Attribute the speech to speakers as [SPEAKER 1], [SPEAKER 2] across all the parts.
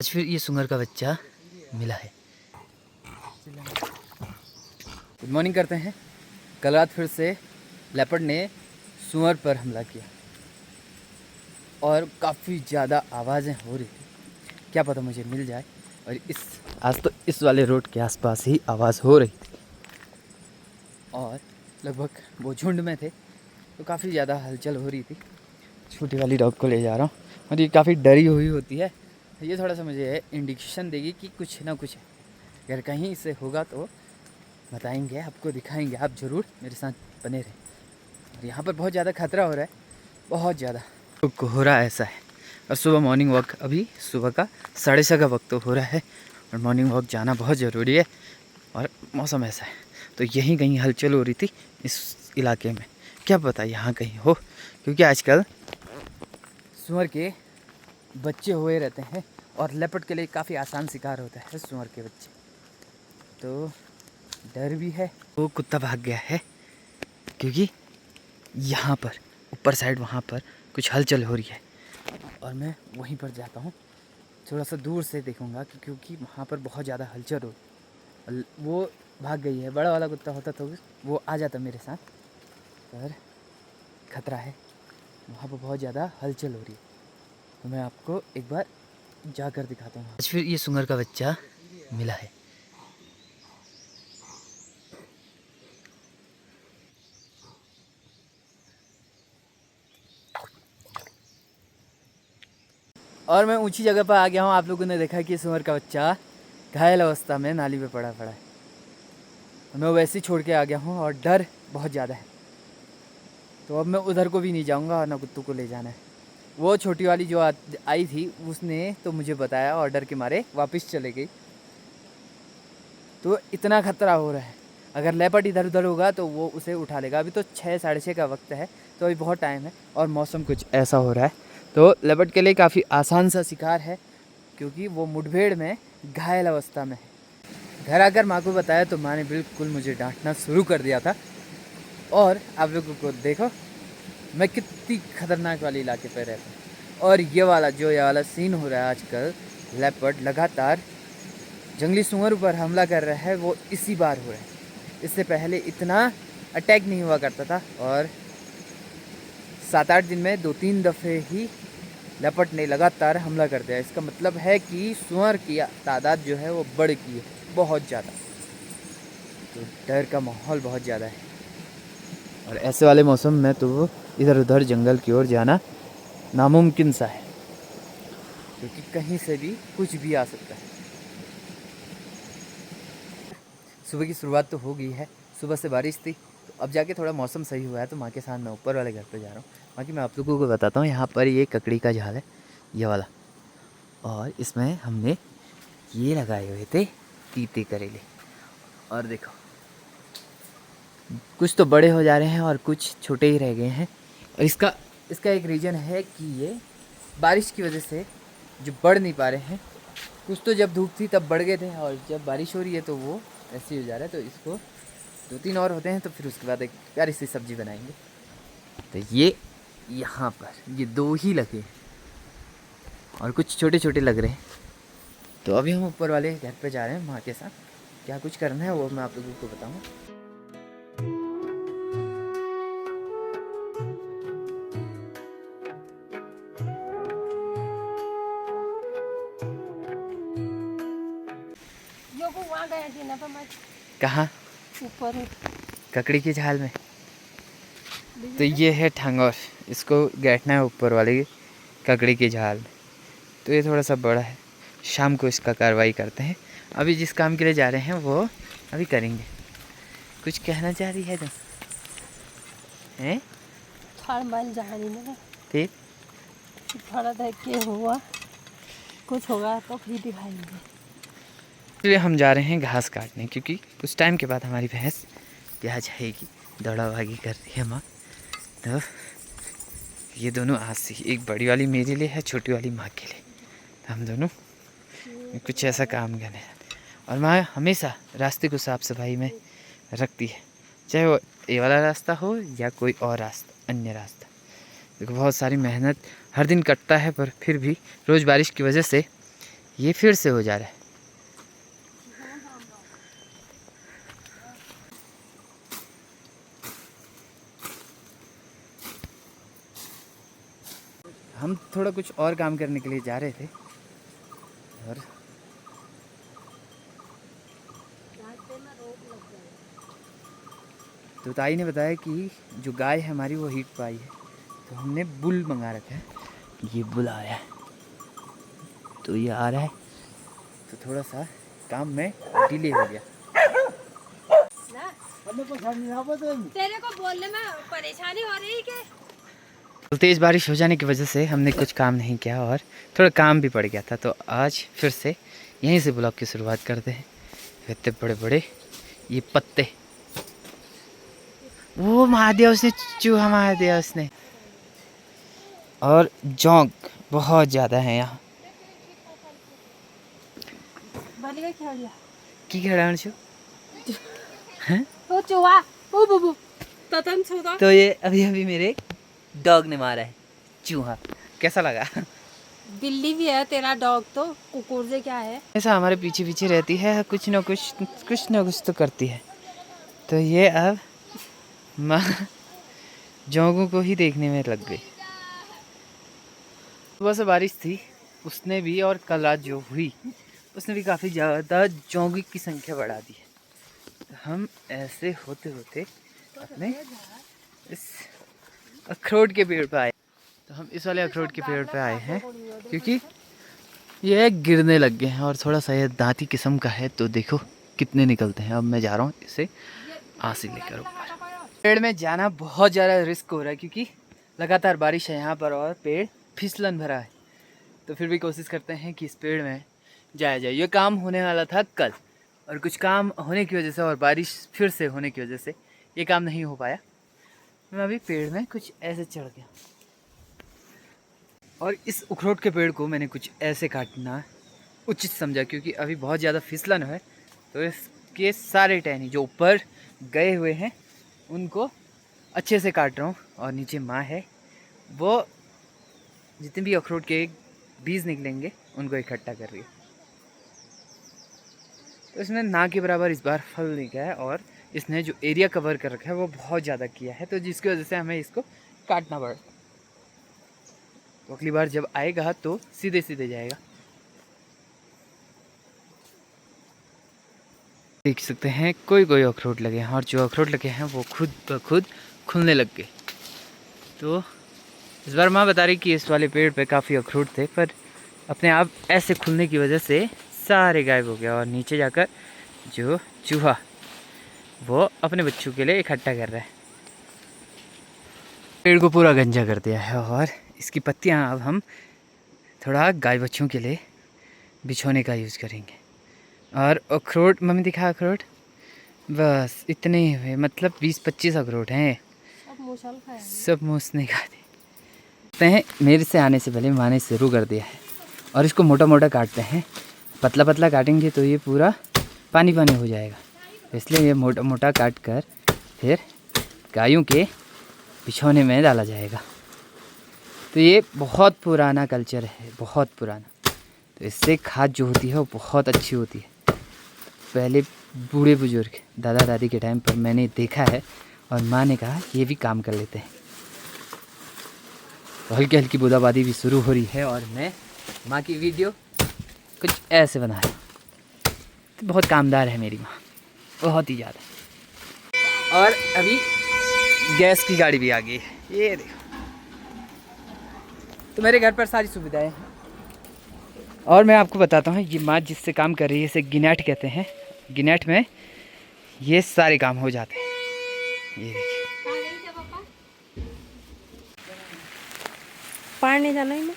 [SPEAKER 1] आज फिर ये सुअर का बच्चा मिला है। गुड मॉर्निंग करते हैं। कल रात फिर से लेपर्ड ने सुअर पर हमला किया और काफ़ी ज़्यादा आवाज़ें हो रही थी। क्या पता मुझे मिल जाए। और आज तो इस वाले रोड के आसपास ही आवाज़ हो रही थी और लगभग वो झुंड में थे, तो काफ़ी ज़्यादा हलचल हो रही थी। छोटी वाली डॉग को ले जा रहा हूँ और ये काफ़ी डरी हुई होती है। ये थोड़ा सा मुझे इंडिकेशन देगी कि कुछ ना कुछ है। अगर कहीं से होगा तो बताएंगे, आपको दिखाएंगे। आप ज़रूर मेरे साथ बने रहें। और यहाँ पर बहुत ज़्यादा खतरा हो रहा है, बहुत ज़्यादा। तो कोहरा ऐसा है और सुबह मॉर्निंग वॉक, अभी सुबह का 6:30 का वक्त तो हो रहा है और मॉर्निंग वॉक जाना बहुत ज़रूरी है। और मौसम ऐसा है तो यहीं कहीं हलचल हो रही थी इस इलाके में। क्या पता यहाँ कहीं हो, क्योंकि आजकल सुअर के बच्चे हुए रहते हैं और लेपर्ड के लिए काफ़ी आसान शिकार होता है सुअर के बच्चे। तो डर भी है। वो कुत्ता भाग गया है क्योंकि यहाँ पर ऊपर साइड वहाँ पर कुछ हलचल हो रही है और मैं वहीं पर जाता हूँ। थोड़ा सा दूर से देखूँगा क्योंकि वहाँ पर बहुत ज़्यादा हलचल हो। वो भाग गई है। बड़ा वाला कुत्ता होता तो वो आ जाता मेरे साथ, पर खतरा है। वहाँ पर बहुत ज़्यादा हलचल हो रही है, तो मैं आपको एक बार जाकर दिखाता हूँ। आज फिर ये सुअर का बच्चा मिला है। और मैं ऊंची जगह पर आ गया हूँ। आप लोगों ने देखा कि सुअर का बच्चा घायल अवस्था में नाली पे पड़ा है। मैं वैसे ही छोड़ के आ गया हूँ और डर बहुत ज़्यादा है, तो अब मैं उधर को भी नहीं जाऊँगा और ना कुत्तों को ले जाना है। वो छोटी वाली जो आई थी उसने तो मुझे बताया और डर के मारे वापस चले गई। तो इतना खतरा हो रहा है, अगर लेपर्ड इधर उधर होगा तो वो उसे उठा लेगा। अभी तो 6 साढ़े 6 का वक्त है, तो अभी बहुत टाइम है और मौसम कुछ ऐसा हो रहा है। तो लेपर्ड के लिए काफ़ी आसान सा शिकार है क्योंकि वो मुठभेड़ में घायल अवस्था में है। घर आकर माँ को बताया तो माँ ने बिल्कुल मुझे डांटना शुरू कर दिया था। और आप लोगों को देखो मैं कितनी खतरनाक वाले इलाके पर रहता हूँ। और ये वाला सीन हो रहा है आजकल, लेपर्ड लगातार जंगली सुअर पर हमला कर रहा है, वो इसी बार हो रहा है। इससे पहले इतना अटैक नहीं हुआ करता था और 7-8 दिन में 2-3 दफ़े ही लेपर्ड ने लगातार हमला कर दिया। इसका मतलब है कि सुअर की तादाद जो है वो बढ़ गई है बहुत ज़्यादा। तो डर का माहौल बहुत ज़्यादा है और ऐसे वाले मौसम में तो इधर उधर जंगल की ओर जाना नामुमकिन सा है, क्योंकि कहीं से भी कुछ भी आ सकता है। सुबह की शुरुआत तो हो गई है। सुबह से बारिश थी, तो अब जाके थोड़ा मौसम सही हुआ है, तो माँ के साथ मैं ऊपर वाले घर पे जा रहा हूँ। बाकी मैं आप लोगों को बताता हूँ, यहाँ पर ये ककड़ी का झाड़ है, ये वाला। और इसमें हमने ये लगाए हुए थे तीते करेले। और देखो कुछ तो बड़े हो जा रहे हैं और कुछ छोटे ही रह गए हैं। और इसका एक रीज़न है कि ये बारिश की वजह से जो बढ़ नहीं पा रहे हैं। कुछ तो जब धूप थी तब बढ़ गए थे और जब बारिश हो रही है तो वो ऐसे ही हो जा रहा है। तो इसको 2-3 और होते हैं तो फिर उसके बाद एक प्यारी सी सब्ज़ी बनाएंगे। तो ये यहाँ पर ये 2 ही लगे हैं और कुछ छोटे छोटे लग रहे हैं। तो अभी हम ऊपर वाले घर पे जा रहे हैं माँ के साथ। क्या कुछ करना है वो मैं आप लोगों को बताऊँगा। कहाँ?
[SPEAKER 2] ऊपर
[SPEAKER 1] ककड़ी की झाल में। तो ये है ठंगोर, इसको बैठना है ऊपर वाले ककड़ी की झाल में। तो ये थोड़ा सा बड़ा है, शाम को इसका कार्रवाई करते हैं। अभी जिस काम के लिए जा रहे हैं वो अभी करेंगे। कुछ कहना चाह रही है तो हैं? फिर
[SPEAKER 2] थोड़ा देख के हुआ कुछ होगा तो फिर दिखाएंगे।
[SPEAKER 1] इसलिए हम जा रहे हैं घास काटने, क्योंकि कुछ टाइम के बाद हमारी भैंस ब्याह जाएगी। दौड़ा भागी कर रही है माँ। तो ये दोनों आज से ही, एक बड़ी वाली मेरे लिए है, छोटी वाली माँ के लिए। तो हम दोनों कुछ ऐसा काम करने जाते हैं। और माँ हमेशा रास्ते को साफ सफाई में रखती है, चाहे वो ये वाला रास्ता हो या कोई और रास्ता, अन्य रास्ता। देखो बहुत सारी मेहनत हर दिन कटता है, पर फिर भी रोज़ बारिश की वजह से ये फिर से हो जा रहा है। हम थोड़ा कुछ और काम करने के लिए जा रहे थे और तो ताई ने बताया कि जो गाय है हमारी वो हीट पाई है, तो हमने बुल मंगा रखा है। ये बुल आ रहा है, तो ये आ रहा है, तो थोड़ा सा काम में डिले हो गया।
[SPEAKER 2] तेरे को बोलने में परेशानी हो रही है क्या?
[SPEAKER 1] तो तेज़ बारिश हो जाने की वजह से हमने कुछ काम नहीं किया और थोड़ा काम भी पड़ गया था, तो आज फिर से यहीं से ब्लॉग की शुरुआत करते हैं। इतने बड़े बड़े ये पत्ते, वो मार दिया उसने, चूहा मार दिया उसने। और जोंक बहुत ज़्यादा है यहाँ की खड़ा छो।
[SPEAKER 2] वो चूहा वो बुबू ततन छुदा।
[SPEAKER 1] तो ये अभी अभी मेरे डॉग ने मारा है चूहा। कैसा लगा?
[SPEAKER 2] बिल्ली भी है तेरा डॉग, तो कुकुर से क्या है?
[SPEAKER 1] ऐसा हमारे पीछे पीछे रहती है, कुछ ना कुछ तो करती है। तो ये अब माँ जोंकों को ही देखने में लग गई। सुबह से बारिश थी उसने भी, और कल रात जो हुई उसने भी काफ़ी ज़्यादा जोंकी की संख्या बढ़ा दी है। तो हम ऐसे होते होते अपने इस अखरोट के पेड़ पे आए। तो हम इस वाले अखरोट के पेड़ पे आए हैं क्योंकि ये गिरने लग गए हैं और थोड़ा सा ये दांती किस्म का है, तो देखो कितने निकलते हैं। अब मैं जा रहा हूँ इसे आंसी लेकर ऊपर। पेड़ में जाना बहुत ज़्यादा रिस्क हो रहा है क्योंकि लगातार बारिश है यहाँ पर और पेड़ फिसलन भरा है। तो फिर भी कोशिश करते हैं कि इस पेड़ में जाया जाए। ये काम होने वाला था कल, और कुछ काम होने की वजह से और बारिश फिर से होने की वजह से ये काम नहीं हो पाया। मैं अभी पेड़ में कुछ ऐसे चढ़ गया और इस अखरोट के पेड़ को मैंने कुछ ऐसे काटना उचित समझा क्योंकि अभी बहुत ज़्यादा फिसलन है। तो इसके सारे टहनी जो ऊपर गए हुए हैं उनको अच्छे से काट रहा हूँ, और नीचे माँ है वो जितने भी अखरोट के बीज निकलेंगे उनको इकट्ठा कर रही है। तो इसने ना के बराबर इस बार फल निकला है और इसने जो एरिया कवर कर रखा है वो बहुत ज़्यादा किया है, तो जिसकी वजह से हमें इसको काटना पड़ा। तो अगली बार जब आएगा तो सीधे सीधे जाएगा। देख सकते हैं कोई कोई अखरोट लगे हैं, और जो अखरोट लगे हैं वो खुद ब खुद खुलने लग गए। तो इस बार माँ बता रही कि इस वाले पेड़ पे काफ़ी अखरोट थे, पर अपने आप ऐसे खुलने की वजह से सारे गायब हो गया। और नीचे जाकर जो चूहा वो अपने बच्चों के लिए इकट्ठा कर रहा है। पेड़ को पूरा गंजा कर दिया है और इसकी पत्तियाँ अब हम थोड़ा गाय बच्चों के लिए बिछोने का यूज़ करेंगे। और अखरोट मम्मी दिखा, अखरोट बस इतने ही हुए, मतलब 20-25 अखरोट हैं। सब मूस नहीं खाते हैं। मेरे से आने से पहले माँ ने शुरू कर दिया है और इसको मोटा मोटा काटते हैं। पतला पतला काटेंगे तो ये पूरा पानी पानी हो जाएगा, इसलिए ये मोटा मोटा काट कर फिर गायों के बिछौने में डाला जाएगा। तो ये बहुत पुराना कल्चर है, बहुत पुराना। तो इससे खाद जो होती है वो बहुत अच्छी होती है। पहले बूढ़े बुजुर्ग दादा दादी के टाइम पर मैंने देखा है और माँ ने कहा ये भी काम कर लेते हैं। तो हल्की हल्की बूंदाबांदी भी शुरू हो रही है और मैं माँ की वीडियो कुछ ऐसे बना रहा हूँ। तो बहुत कामदार है मेरी माँ, बहुत ही ज़्यादा। और अभी गैस की गाड़ी भी आ गई है, ये देखो। तो मेरे घर पर सारी सुविधाएं हैं। और मैं आपको बताता हूँ, ये माँ जिससे काम कर रही है इसे गिनैट कहते हैं। गिनैट में ये सारे काम हो जाते हैं। ये देखिए,
[SPEAKER 2] पानी जाना ही।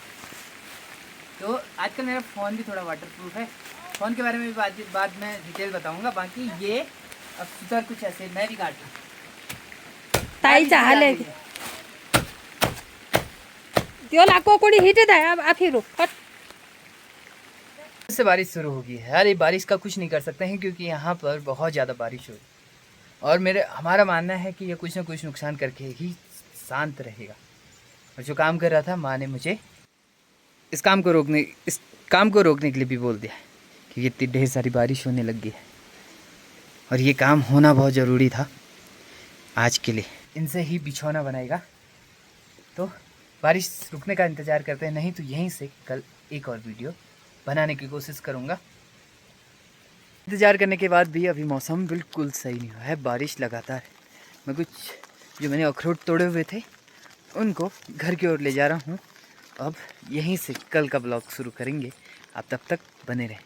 [SPEAKER 1] तो आजकल मेरा फ़ोन भी थोड़ा वाटरप्रूफ है। फ़ोन के बारे में भी बाद में डिटेल बताऊंगा। बाकी ये अब सुधर कुछ ऐसे मैं भी काट रहा
[SPEAKER 2] ताई चाहले त्यो लाको कोड़ी हिट दे अब आफिरो हट।
[SPEAKER 1] से बारिश शुरू होगी है यार। ये बारिश का कुछ नहीं कर सकते हैं क्योंकि यहाँ पर बहुत ज़्यादा बारिश हो रही। और हमारा मानना है कि ये कुछ ना कुछ नुकसान करके ही शांत रहेगा। और जो काम कर रहा था माँ ने मुझे इस काम काम को रोकने के लिए भी बोल दिया क्योंकि इतनी ढेर सारी बारिश होने लग गई है और ये काम होना बहुत ज़रूरी था आज के लिए। इनसे ही बिछौना बनाएगा, तो बारिश रुकने का इंतज़ार करते हैं, नहीं तो यहीं से कल एक और वीडियो बनाने की कोशिश करूँगा। इंतज़ार करने के बाद भी अभी मौसम बिल्कुल सही नहीं हुआ है, बारिश लगातार है। मैं कुछ जो मैंने अखरोट तोड़े हुए थे उनको घर की ओर ले जा रहा हूँ। अब यहीं से कल का ब्लॉग शुरू करेंगे, आप तब तक बने रहें।